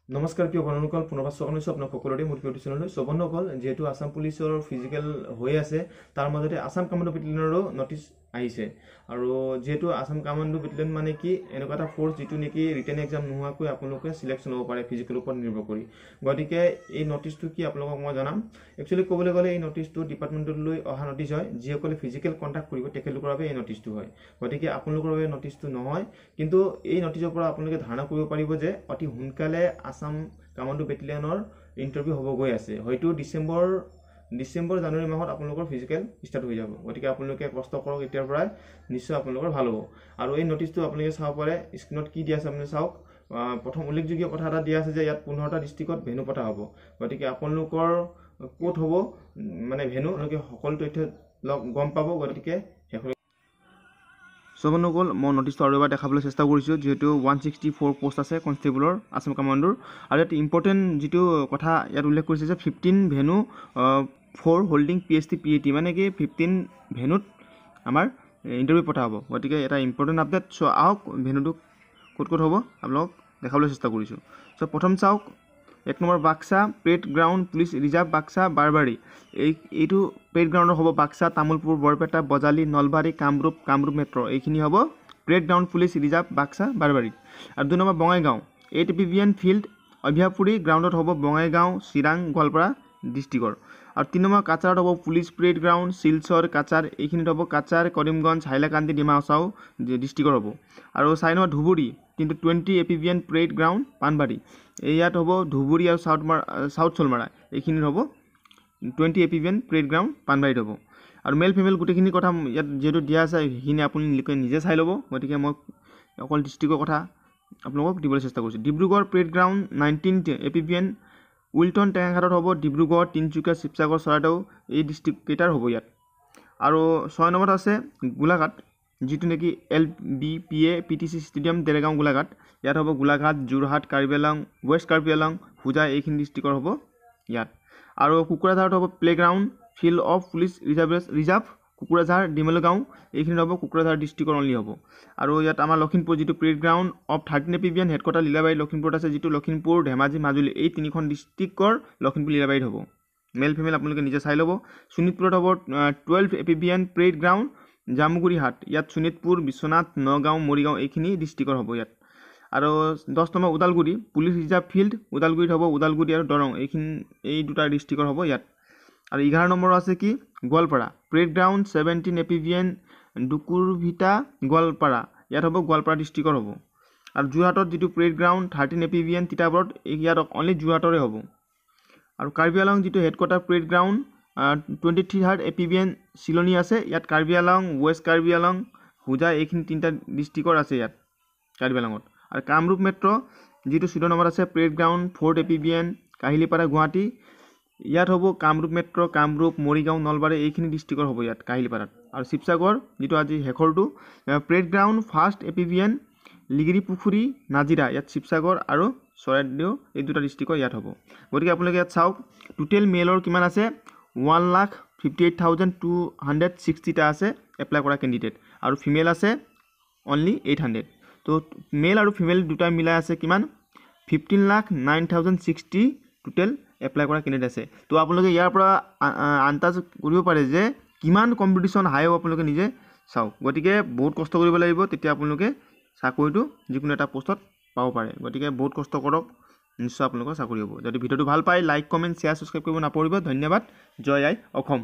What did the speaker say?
নমস্কাৰ প্ৰিয় বন্ধুসকল, পুনৰবাৰ স্বাগতম জনাইছোঁ আপোনাক সকলোৰে মোৰ ইউটিউব চেনেললৈ। সো বন্ধুসকল, যেহেতু আসাম পুলিচৰ ফিজিকেল হৈ আছে, তাৰ মাজতে আসাম কামাণ্ডো বেটেলিয়নৰো নটিচ আহিছে। আৰু যেহেতু আসাম কামাণ্ডো বেটেলিয়ন মানে কি এনেকুৱা এটা ফ'ৰ্চ যিটো নেকি ৰিটেন এক্সাম নোহোৱাকৈ আপোনালোকে চিলেকশ্যন হ'ব পাৰে ফিজিকেলৰ ওপৰত নিৰ্ভৰ কৰি। গতিকে এই নটিচটো কি আপোনালোকক মই জনাম। একচুৱেলি ক'বলৈ গ'লে এই নটিচটো ডিপাৰ্টমেণ্টলৈ অহা নটিচ হয়। যিসকলে ফিজিকেল কণ্টাক্ট কৰিব তেখেতলোকৰ বাবে এই নটিচটো হয়। গতিকে আপোনালোকৰ বাবে নটিচটো নহয়, কিন্তু এই নটিচৰ পৰা আপোনালোকে ধাৰণা কৰিব পাৰিব যে অতি সোনকালে আসাম কামাণ্ডো বেটেলিয়নৰ ইণ্টাৰভিউ হ'ব গৈ আছে। হয়তো ডিচেম্বৰ জানুৱাৰী মাহত আপোনালোকৰ ফিজিকেল ষ্টাৰ্ট হৈ যাব। গতিকে আপোনালোকে কষ্ট কৰক এতিয়াৰ পৰাই, নিশ্চয় আপোনালোকৰ ভাল হ'ব। আৰু এই নটিচটো আপোনালোকে চাব পাৰে, স্ক্ৰীণত কি দিয়া আছে আপুনি চাওক। প্ৰথম উল্লেখযোগ্য কথা এটা দিয়া আছে যে ইয়াত 15টা ডিষ্ট্ৰিক্টত ভেনু পতা হ'ব। গতিকে আপোনালোকৰ ক'ত হ'ব মানে ভেনু, আপোনালোকে সকলো তথ্য গম পাব। গতিকে সো বন্ধুসকল, মই নটিচটো আৰু এবাৰ দেখাবলৈ চেষ্টা কৰিছোঁ। যিহেতু 164 পোষ্ট আছে কনষ্টেবলৰ আসাম কামাণ্ডোৰ। আৰু ইয়াত ইম্পৰ্টেণ্ট যিটো কথা ইয়াত উল্লেখ কৰিছে যে 15 venue for holding PST PAT, মানে কি 15 ভেনুত আমাৰ ইণ্টাৰভিউ পতা হ'ব। গতিকে এটা ইম্পৰ্টেণ্ট আপডেট। চ' আহক ভেনুটো ক'ত ক'ত হ'ব আপোনালোকক দেখাবলৈ চেষ্টা কৰিছোঁ। চ' প্ৰথম চাওক, 1 number Baksa parade ground police reserve Baksa Barbari. এইটো পেৰেড গ্ৰাউণ্ডৰ হ'ব বাক্সা, তামুলপুৰ, বৰপেটা, বজালী, নলবাৰী, কামৰূপ মেট্ৰ'। এইখিনি হ'ব parade ground police reserve Baksa Barbari. আৰু 2 number Bongaigaon 8 PVN field Abhayapuri গ্ৰাউণ্ডত হ'ব বঙাইগাঁও, চিৰাং, গোৱালপাৰা ডিষ্ট্ৰিক্টৰ। আৰু 3 নম্বৰ কাছাৰত হ'ব police parade ground Silchar, Cachar. এইখিনিত হ'ব কাছাৰ, কৰিমগঞ্জ, হাইলাকান্দি, ডিমা হাছাও ডিষ্ট্ৰিক্টৰ হ'ব। আৰু 4 number Dhubri 20 APVN parade ground Panbari. ইয়াত হ'ব ধুবুৰী আৰু চাউথ চলমাৰা। এইখিনিত হ'ব 20 APVN পেৰেড গ্ৰাউণ্ড পাণবাৰীত হ'ব। আৰু মেল ফিমেল গোটেইখিনি কথা ইয়াত যিহেতু দিয়া আছে সেইখিনি আপুনি নিজে চাই ল'ব। গতিকে মই অকল ডিষ্ট্ৰিক্টৰ কথা আপোনালোকক দিবলৈ চেষ্টা কৰিছোঁ। Dibrugarh parade ground 19 APVN Wilton টেঙাঘাটত হ'ব। ডিব্ৰুগড়, তিনিচুকীয়া, শিৱসাগৰ, চৰাইদেউ এই ডিষ্ট্ৰিক্ট কেইটাৰ হ'ব ইয়াত। আৰু 6 নম্বৰত আছে গোলাঘাট, যিটো নেকি LBPA PTC stadium Dergaon Golaghat. ইয়াত হ'ব গোলাঘাট, যোৰহাট, কাৰ্বি আংলং, ৱেষ্ট কাৰ্বি আংলং, হোজাই এইখিনি ডিষ্ট্ৰিক্টৰ হ'ব ইয়াত। আৰু কোকৰাঝাৰত হ'ব playground field of police reserve Kokrajhar, Dimelgaon. এইখিনিত হ'ব কোকৰাঝাৰ ডিষ্ট্ৰিক্টৰ অনলি হ'ব। আৰু ইয়াত আমাৰ লখিমপুৰ যিটো parade ground of 13 APVN headquarter Lilabari লখিমপুৰত আছে, যিটো লখিমপুৰ, ধেমাজি, মাজুলী এই 3খন ডিষ্ট্ৰিক্টৰ লখিমপুৰ লীলাবাৰীত হ'ব। মেল ফিমেল আপোনালোকে নিজে চাই ল'ব। শোণিতপুৰত হ'ব 12 APVN পেৰেড গ্ৰাউণ্ড জামুগুৰি হাট। ইয়াত শোণিতপুৰ, বিশ্বনাথ, নগাঁও, মৰিগাঁও এইখিনি ডিষ্ট্ৰিক্টৰ হ'ব ইয়াত। আৰু 10 number Udalguri police reserve field ওদালগুৰিত হ'ব। ওদালগুৰি আৰু দৰং এই দুটা ডিষ্ট্ৰিক্টৰ হ'ব ইয়াত। আৰু 11 নম্বৰ আছে কি Goalpara parade ground 17 APVN Dukurbhita Goalpara. ইয়াত হ'ব গোৱালপাৰা ডিষ্ট্ৰিক্টৰ হ'ব। আৰু যোৰহাটত যিটো পেৰেড গ্ৰাউণ্ড 13 APVN তিতাবৰত, ইয়াত অনলি যোৰহাটৰে হ'ব। আৰু কাৰ্বি আংলং যিটো headquarter parade ground 23rd APVN চিলনী আছে। ইয়াত কাৰ্বি আংলং, ৱেষ্ট কাৰ্বি আংলং, হোজাই এইখিনি 3টা ডিষ্ট্ৰিক্টৰ আছে ইয়াত কাৰ্বি আংলঙত। আৰু কামৰূপ মেট্ৰ' যিটো 14 নম্বৰত আছে parade ground 4 APVN Kahilipara Guwahati. ইয়াত হ'ব কামৰূপ মেট্ৰ', কামৰূপ, মৰিগাঁও, নলবাৰী এইখিনি ডিষ্ট্ৰিক্টৰ হ'ব ইয়াত কাহিলীপাৰাত। আৰু শিৱসাগৰ যিটো আজি শেষৰটো পেৰেড গ্ৰাউণ্ড 1st APVN লিগিৰি পুখুৰী নাজিৰা। ইয়াত শিৱসাগৰ আৰু চৰাইদেউ এই দুটা ডিষ্ট্ৰিক্টৰ ইয়াত হ'ব। গতিকে আপোনালোকে ইয়াত চাওক, টোটেল মেলৰ কিমান আছে 1,58,260টা আছে এপ্লাই কৰা কেণ্ডিডেট। আৰু ফিমেল আছে অনলি 800। তো মেল আৰু ফিমেল দুটাই মিলাই আছে কিমান 15,09,060 টোটেল এপ্লাই কৰা কেণ্ডিডেট আছে। তো আপোনালোকে ইয়াৰ পৰা আন্দাজ কৰিব পাৰে যে কিমান কম্পিটিশ্যন হাই হ'ব আপোনালোকে নিজে চাওক। গতিকে বহুত কষ্ট কৰিব লাগিব, তেতিয়া আপোনালোকে চাকৰিটো যিকোনো এটা পোষ্টত পাব পাৰে। গতিকে বহুত কষ্ট কৰক, নিশ্চয় আপোনালোকৰ চাকৰি হ'ব। যদি ভিডিঅ'টো ভাল পায় লাইক, কমেণ্ট, শ্বেয়াৰ, ছাবস্ক্ৰাইব কৰিব নাপাহৰিব। ধন্যবাদ। জয় আই অসম।